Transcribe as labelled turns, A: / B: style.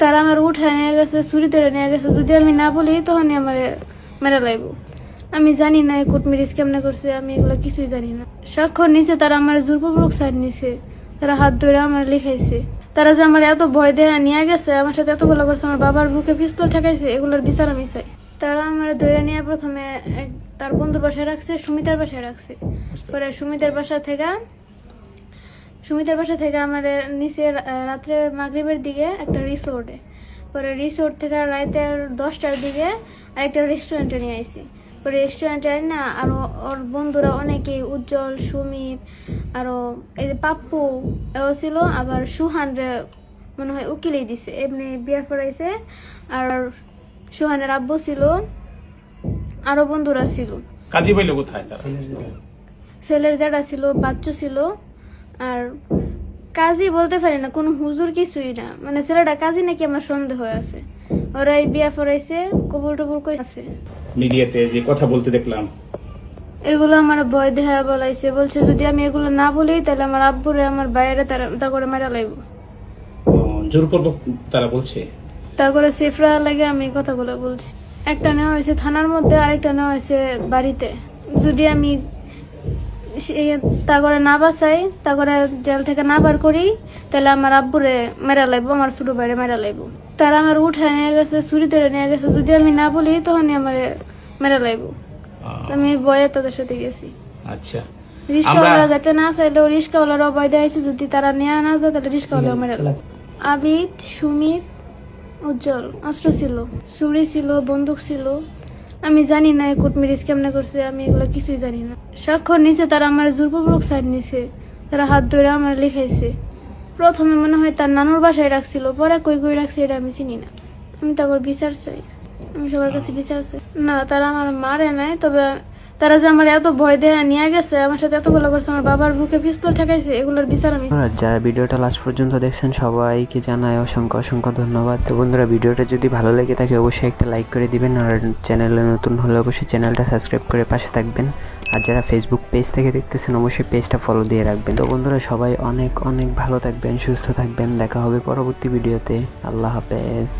A: তারা আমার উঠায় নিয়ে গেছে, চুরি ধরে নিয়ে গেছে। যদি আমি না বলি তখনই আমার মেরে লাইব। আমি জানি না এই কোর্ট ম্যারেজ কেমনে করছে, আমি এগুলো কিছুই জানি না। স্বাক্ষর নিচে তারা আমার জোরপূর্বক সাইড নিছে, তারা হাত ধরে আমার লিখাইছে। তারা যে আমার এত ভয় দেয়া নিয়ে গেছে, আমার সাথে এতগুলো করছে, আমার বাবার বুকে পিস্তল ঠেকাইছে, এগুলোর বিচার আমি চাই। তারা আমার ধরে নিয়ে প্রথমে তার বন্ধুর বাসায় রাখছে, সুমিতার বাসায় রাখছে। পরে সুমিতার বাসা থেকে আমার নিচে রাত্রে মাগরিবের দিকে একটা রিসোর্টে, পরে রিসোর্ট থেকে রাতের 10টার দিকে আরেকটা রেস্টুরেন্টে নিয়ে আইছি। পরে রেস্টুরেন্টে না আরো ওর বন্ধুরা অনেকেই, উজ্জ্বল, সুমিত, আরো এই যে পাপ্পু এও ছিল, আবার সুহানরে মনে হয় উকিলেই দিছে, এমনি বিয়া করাইছে। আর সুহানের আব্বু ছিল, আরো বন্ধুরা ছিল।
B: কাজী পাইলো কোথায় তারা?
A: ছেলের জ্যাঠা ছিল, বাচ্চু ছিল। আর কাজী বলতে পারি না, কোনো হুজুর কিছুই না, মানে ছেলেটা কাজী নাকি আমার সন্দেহ আছে। ওরাই বিয়া পড়াইছে, কবুল টবুল কইছে।
B: মিডিয়াতে যে কথা বলতে দেখলাম,
A: এগুলো আমার ভয় দেখা বলাইছে, বলছে যদি আমি এগুলো না বলি তাহলে আমার আব্বুরে আমার বাইরে তা করে মারা লাইব।
B: জোরপূর্বক তারা বলছে।
A: তা করে সেফরা লাগে আমি কথাগুলো বলছি। একটা নেওয়া হয়েছে থানার মধ্যে, আরেকটা নেওয়া হয়েছে বাড়িতে। যদি আমি তা করে না বাঁচাই, তা করে জেল থেকে না বার করি, তাহলে আমার আব্বুরে মেরা লাইব, আমার ছোট ভাইরে মেরা লাইব। তারা আমার উঠায় নিয়ে গেছে, চুরি ধরে নিয়ে গেছে। যদি আমি না বলি তখনই আমার মেরা লাইব। আমি ভয়ে তাদের সাথে গেছি।
B: আচ্ছা,
A: রিস্কাওয়ালা যাতে না চাইলেও রিস্কাওয়ালার অভয় দিয়েছে, যদি তারা নিয়ে না যায় তাহলে রিস্কাওয়ালাও মেরা লাইব। আবিদ, সুমিত, উজ্জ্বল অস্ত্র ছিল, চুরি ছিল, বন্দুক ছিল। আমি জানি না এই কোর্ট ম্যারেজ কেমনে করছে, আমি এগুলো কিছুই জানি না। স্বাক্ষর নিচে তারা আমার জোরপূর্বক সাইড নিছে, তারা হাত ধরে আমার লিখাইছে। প্রথমে মনে হয় তার নানুর বাসায় রাখছিল, পরে কই রাখছে এটা আমি চিনি না। আমি তারপর বিচার চাই, আমি সবার কাছে বিচার চাই। না, তারা আমার মারে নাই, তবে তারা যে আমার এত ভয় দেয়া নিয়ে গেছে, আমার সাথে এতগুলো করছে, আমার বাবার বুকে পিস্তল ঠেকাইছে, এগুলোর বিচার আমি।
C: যারা ভিডিওটা লাস্ট পর্যন্ত দেখছেন সবাইকে জানাই অসংখ্য ধন্যবাদ। তো বন্ধুরা, ভিডিওটা যদি ভালো লেগে থাকে অবশ্যই একটা লাইক করে দিবেন, আর চ্যানেলে নতুন হলে অবশ্যই চ্যানেলটা সাবস্ক্রাইব করে পাশে থাকবেন। আর যারা ফেসবুক পেজ থেকে দেখতেছেন অবশ্যই পেজটা ফলো দিয়ে রাখবেন। তো বন্ধুরা, সবাই অনেক ভালো থাকবেন, সুস্থ থাকবেন। দেখা হবে পরবর্তী ভিডিওতে। আল্লাহ হাফেজ।